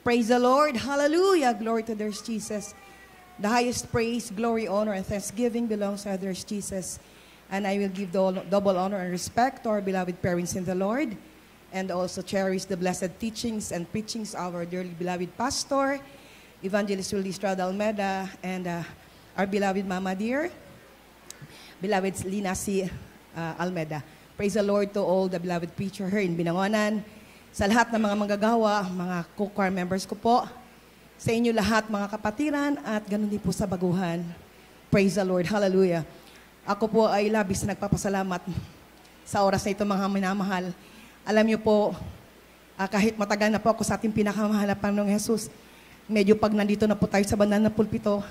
Praise the Lord. Hallelujah. Glory to their Jesus. The highest praise, glory, honor, and thanksgiving belongs to others, Jesus. And I will give double honor and respect to our beloved parents in the Lord, and also cherish the blessed teachings and preachings of our dearly beloved pastor, Evangelist Willie Estrada Almeda, and our beloved Mama dear, beloved Lina C. Almeda. Praise the Lord to all the beloved preacher here in Binangonan, sa lahat ng mga manggagawa, mga co-choir members ko po, sa inyo lahat mga kapatiran, at ganun din po sa baguhan. Praise the Lord. Hallelujah. Ako po ay labis na nagpapasalamat sa oras na ito, mga minamahal. Alam niyo po, kahit matagal na po ako sa ating pinakamahal na Panginoong Jesus, medyo pag nandito na po tayo sa bandang na pulpito,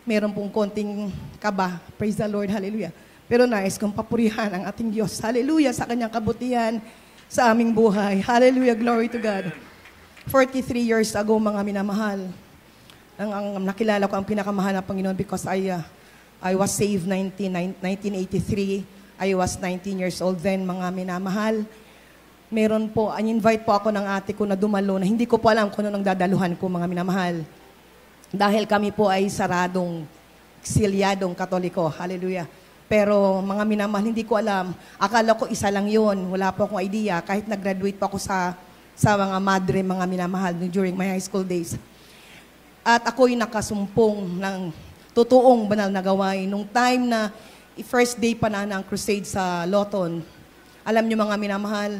meron pong konting kaba. Praise the Lord. Hallelujah. Pero nais kong papurihan ang ating Diyos. Hallelujah, sa kanyang kabutihan sa aming buhay. Hallelujah, glory to God. 43 years ago, mga minamahal, ang nakilala ko ang pinakamahal na Panginoon because I was saved 1983. I was 19 years old then, mga minamahal. Meron po, invite po ako ng ate ko na dumalo na hindi ko po alam kung anong dadaluhan ko, mga minamahal. Dahil kami po ay saradong, silyadong Katoliko. Hallelujah. Pero mga minamahal, hindi ko alam. Akala ko isa lang yun. Wala po akong idea. Kahit nag-graduate pa ako sa mga madre, mga minamahal, during my high school days. At ako'y nakasumpong ng totoong banal na gawain. Nung time na first day pa na ng crusade sa Loton, alam niyo mga minamahal,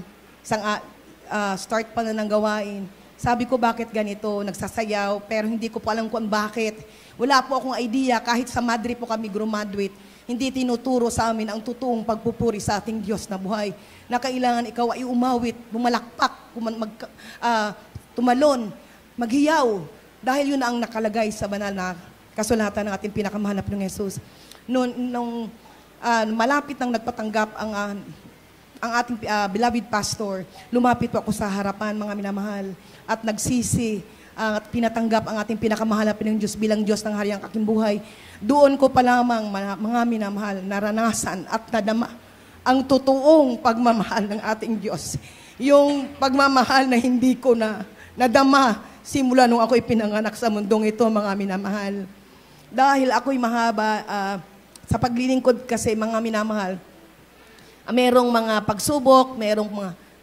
start pa na ng gawain. Sabi ko, bakit ganito? Nagsasayaw, pero hindi ko pa alam kung bakit. Wala po akong idea. Kahit sa madre po kami graduate, hindi tinuturo sa amin ang totoong pagpupuri sa ating Diyos na buhay. Na kailangan ikaw ay umawit, bumalakpak, tumalon, maghiyaw. Dahil yun ang nakalagay sa banal na kasulatan ng ating pinakamahal na Panginoong Jesus. Nung malapit nang nagpatanggap ang ating beloved pastor, lumapit po ako sa harapan, mga minamahal, at nagsisi at pinatanggap ang ating pinakamahal na Panginoong Diyos bilang Diyos ng hariang aking buhay. Doon ko pa lamang, mga minamahal, naranasan at nadama ang totoong pagmamahal ng ating Diyos. Yung pagmamahal na hindi ko na nadama simula nung ako'y pinanganak sa mundong ito, mga minamahal. Dahil ako'y mahaba, sa paglilingkod kasi, mga minamahal, merong mga pagsubok,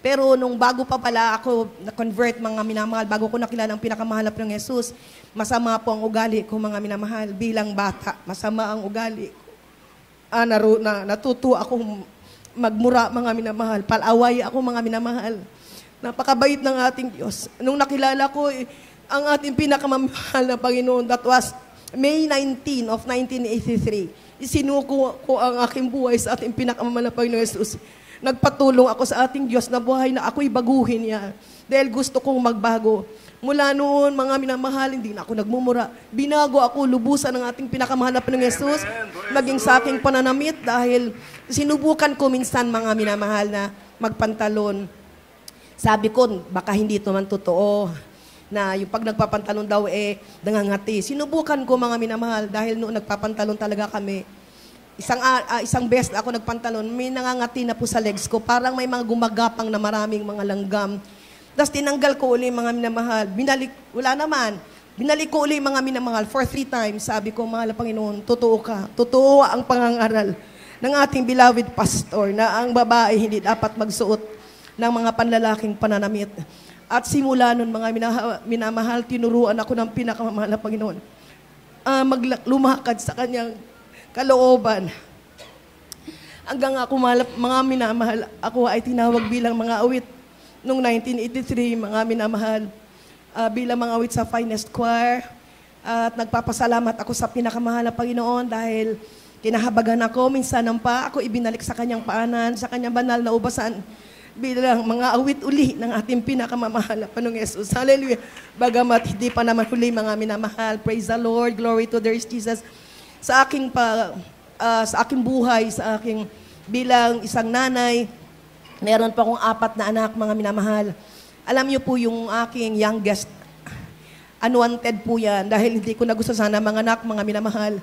pero nung bago pa pala ako na-convert, mga minamahal, bago ko nakilala ang pinakamahal na Panginoong Jesus, masama po ang ugali ko, mga minamahal, bilang bata. Masama ang ugali ko. Natuto akong magmura, mga minamahal. Palaway ako, mga minamahal. Napakabait ng ating Diyos. Nung nakilala ko, ang ating pinakamamahal na Panginoon, that was May 19 of 1983. Isinuko ko ang aking buhay sa ating pinakamamahal na Panginoon Jesus. Nagpatulong ako sa ating Diyos na buhay na ako'y baguhin niya. Dahil gusto kong magbago. Mula noon, mga minamahal, hindi na ako nagmumura. Binago ako lubusan ng ating pinakamahal na Panginoong Jesus. Maging sa aking pananamit dahil sinubukan ko minsan, mga minamahal, na magpantalon. Sabi ko, baka hindi ito man totoo. Na yung pag nagpapantalon daw nangangati. Sinubukan ko, mga minamahal, dahil noon nagpapantalon talaga kami. Isang beses ako nagpantalon, may nangangati na po sa legs ko. Parang may mga gumagapang na maraming mga langgam. Tapos tinanggal ko uli, mga minamahal. Wala naman. Binalik ko uli, mga minamahal, for 3 times. Sabi ko, mahal na Panginoon, totoo ka. Totoo ang pangangaral ng ating beloved pastor na ang babae hindi dapat magsuot ng mga panlalaking pananamit. At simula nun, mga minamahal, tinuruan ako ng pinakamamahal na Panginoon. Lumakad sa kanyang kalooban. Hanggang ako, mga minamahal, ako ay tinawag bilang mga awit noong 1983, mga minamahal, bilang mga awit sa Finest Choir. At nagpapasalamat ako sa pinakamahal na Panginoon dahil kinahabagan ako, minsan ng ako ibinalik sa kanyang paanan, sa kanyang banal na ubasan, bilang mga awit uli ng ating pinakamamahal na Panginoong Jesus. Hallelujah. Bagamat hindi pa naman huli, mga minamahal. Praise the Lord. Glory to their Jesus. Sa aking buhay, sa aking bilang isang nanay, meron pa akong 4 na anak, mga minamahal. Alam niyo po yung aking youngest, unwanted po yan, dahil hindi ko na gusto sana mga anak, mga minamahal.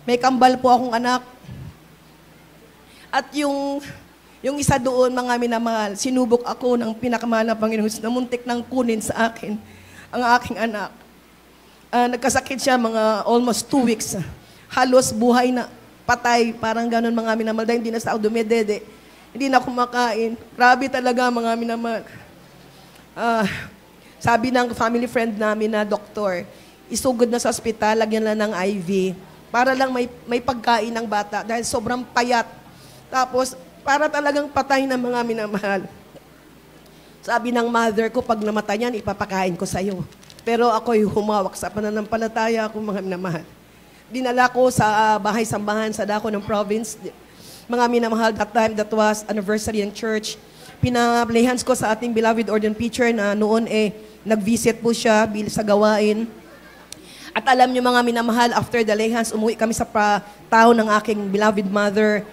May kambal po akong anak. At yung isa doon, mga minamahal, sinubok ako ng pinakamahal na Panginoon na muntik nang kunin sa akin ang aking anak. Nagkasakit siya mga almost 2 weeks. Halos buhay na, patay, parang ganun mga minamahal. Dahil hindi na sa ako dumedede. Hindi na kumakain. Grabe talaga mga minamahal. Sabi ng family friend namin na doktor, isugod na sa ospital, lagyan lang ng IV. Para lang may pagkain ng bata dahil sobrang payat. Tapos, para talagang patay ng mga minamahal. Sabi ng mother ko, pag namatay yan, ipapakain ko sa'yo. Pero ako'y humawak sa pananampalataya ko, mga minamahal. Dinala ko sa bahay-sambahan sa dako ng province. Mga minamahal, that time, that was anniversary ng church. Pinaplehans ko sa ating beloved ordained preacher na noon nag-visit po siya sa gawain. At alam niyo mga minamahal, after the layhands, umuwi kami sa town ng aking beloved mother.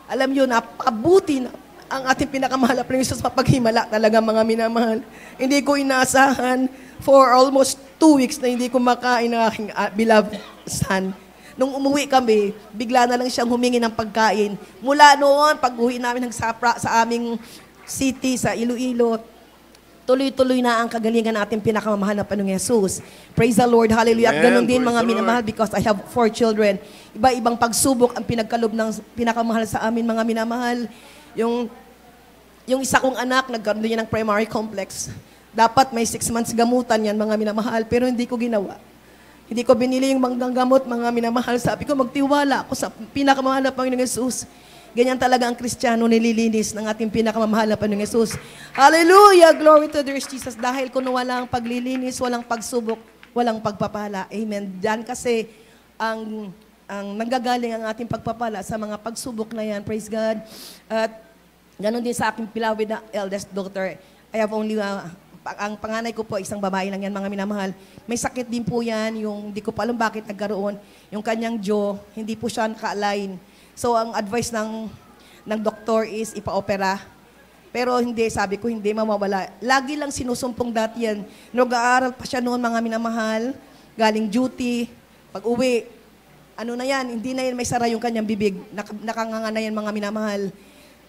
Alam niyo, napakabuti na ang ating pinakamahal na Jesus papaghimala talaga mga minamahal. Hindi ko inaasahan for almost 2 weeks na hindi ko makain ng aking beloved son. Nung umuwi kami, bigla na lang siyang humingi ng pagkain. Mula noon, pag-uwi namin ng Sapra sa aming city, sa Iloilo, tuloy-tuloy na ang kagalingan natin pinakamamahal na Panginoong Jesus. Praise the Lord, hallelujah. At ganun din mga minamahal because I have 4 children. Iba-ibang pagsubok ang pinagkalob ng pinakamahal sa amin mga minamahal. Yung isa kong anak, nagkaroon din ng primary complex. Dapat may 6 months gamutan yan mga minamahal, pero hindi ko ginawa. Hindi ko binili yung gamot mga minamahal. Sabi ko, magtiwala ako sa pinakamahal na Panginoong Jesus. Ganyan talaga ang Kristiyano nililinis ng ating pinakamamahal na Panginoong Jesus. Hallelujah! Glory to the Jesus. Dahil kung walang paglilinis, walang pagsubok, walang pagpapala. Amen. Diyan kasi ang nanggagaling ang ating pagpapala sa mga pagsubok na yan. Praise God. At ganon din sa aking beloved na eldest daughter. I have only, ang panganay ko po, isang babae lang yan, mga minamahal. May sakit din po yan, yung di ko pa alam bakit nagkaroon. Yung kanyang jaw, hindi po siya naka-align. So, ang advice ng doktor is ipa-opera. Pero hindi, sabi ko, hindi mawawala. Lagi lang sinusumpong dati yan. Nag-aaral pa siya noon, mga minamahal, galing duty, pag-uwi. Ano na yan, hindi na yan may sara yung kanyang bibig. Nakanganga na yan, mga minamahal.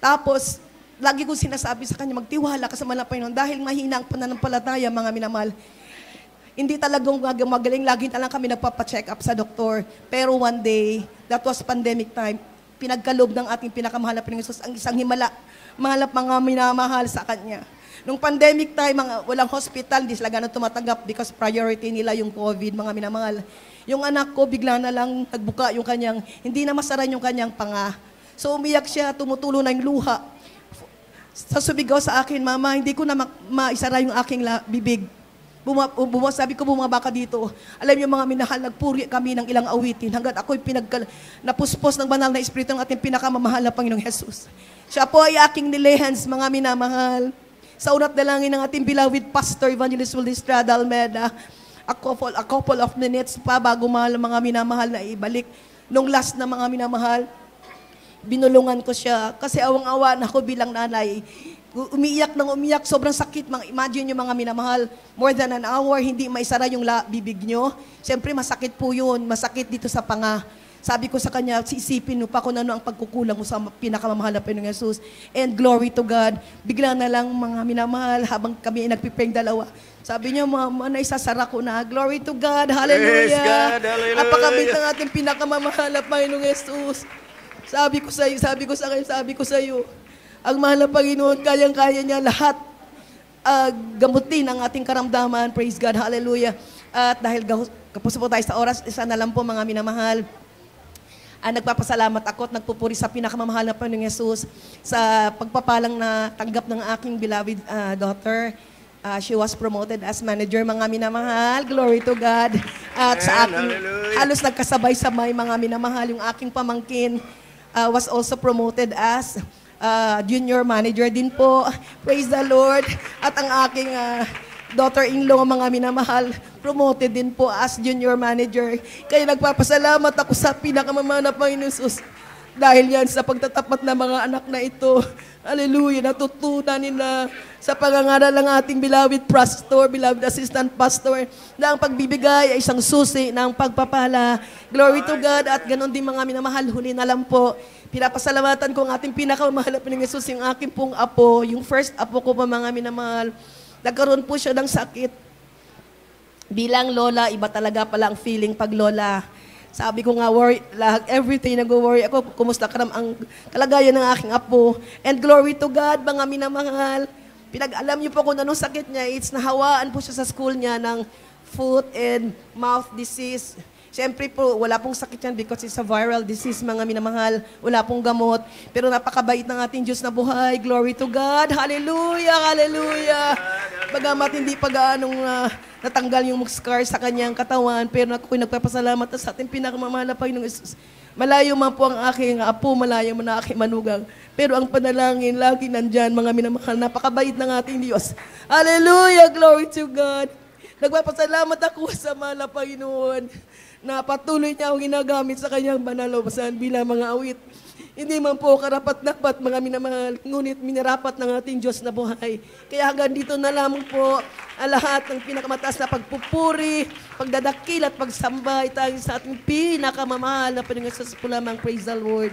Tapos, lagi kong sinasabi sa kanya, magtiwala ka sa mahal na Panginoon dahil mahina ang pananampalataya, mga minamahal. Hindi talagang magaling, lagi na lang kami nagpapacheck up sa doktor. Pero one day, that was pandemic time, pinagkalob ng ating pinakamahal na Panginoon Jesus ang isang himala, mga minamahal sa Kanya. Nung pandemic time, walang hospital, hindi sila ganun tumatanggap because priority nila yung COVID, mga minamahal. Yung anak ko, bigla na lang nagbuka yung kanyang, hindi na masaran yung kanyang panga. So umiyak siya, tumutulo na yung luha. Sa sumigaw sa akin, Mama, hindi ko na maisara yung aking bibig. Sabi ko, bumaba ka dito. Alam niyo mga minahal, nagpuri kami ng ilang awitin hanggat ako'y napuspos ng banal na Espiritu ng ating pinakamamahal na Panginoong Jesus. Siya po ay aking nilehans, mga minamahal. Sa unat dalangin ng ating beloved Pastor Evangelist Willie Estrada Almeda, a couple of minutes pa bago mahal mga minamahal na ibalik. Nung last na mga minamahal, binulungan ko siya kasi awang-awa na ako bilang nanay. Umiiyak ng umiyak, sobrang sakit. Imagine yung mga minamahal, more than an hour, hindi maisara yung bibig nyo. Siyempre, masakit po yun. Masakit dito sa panga. Sabi ko sa kanya, sisipin mo pa kung ano ang pagkukulang mo sa pinakamamahal na Panginoong Jesus. And glory to God. Bigla na lang mga minamahal, habang kami ay nagpipeng dalawa. Sabi niya, Mama, naisasara ko na. Glory to God. Hallelujah. Praise God. Hallelujah. Napakabit ng ating pinakamamahal na Panginoong Jesus. Sabi ko sa iyo, ang mahal na Panginoon, kayang-kaya niya lahat gamutin ang ating karamdaman. Praise God, hallelujah. At dahil kapos po tayo sa oras, isa na lang po mga minamahal. Nagpapasalamat ako at nagpupuri sa pinakamamahal na Panginoong Jesus sa pagpapalang na tanggap ng aking beloved daughter. She was promoted as manager, mga minamahal. Glory to God. At sa aking, halos nagkasabay-sabay mga minamahal, yung aking pamangkin was also promoted as junior manager din po. Praise the Lord. At ang aking daughter-in-law, mga minamahal, promoted din po as junior manager. Kaya nagpapasalamat ako sa pinakamamahal na Panginoon Jesus. Dahil yan sa pagtatapat ng mga anak na ito. Hallelujah. Natutunan nila sa pangangaral ng ating beloved pastor, beloved assistant pastor, na ang pagbibigay ay isang susi ng pagpapala. Glory to God. At ganon din mga minamahal, huli na lang po. Pinapasalamatan ko ang ating pinakamahal na Panginoong Jesus, yung aking pong apo, yung first apo ko pa mga minamahal. Nagkaroon po siya ng sakit. bilang lola, iba talaga pala ang feeling pag lola. Sabi ko nga, worry, everything nag-worry ako, kumusta ka ang kalagayan ng aking apo. And glory to God, mga minamahal. Pinag-alam niyo po kung anong sakit niya. It's nahawaan po siya sa school niya ng foot and mouth disease. Siyempre po, wala pong sakit yan because it's a viral disease, mga minamahal. Wala pong gamot. Pero napakabait ng ating Diyos na buhay. Glory to God. Hallelujah, hallelujah. Bagamat hindi pa gaanong natanggal yung scar sa kanyang katawan, pero ako'y nagpapasalamat sa ating pinakamamahal na Panginoong Isus. Malayo man po ang aking apo, malayo man ang aking manugang. Pero ang panalangin, lagi nandyan, mga minamahal. Napakabait ng ating Diyos. Hallelujah, glory to God. Nagpapasalamat ako sa mahal na Panginoon na patuloy niya akong ginagamit sa kanyang banalawasan bilang mga awit. Hindi man po karapat-dapat, mga minamahal, ngunit minarapat ng ating Diyos na buhay. Kaya hanggang dito na lamang po ang lahat ng pinakamataas na pagpupuri, pagdadakil at pagsamba ay tanging sa ating pinakamamahal na Panginoon sa lamang. Praise the Lord.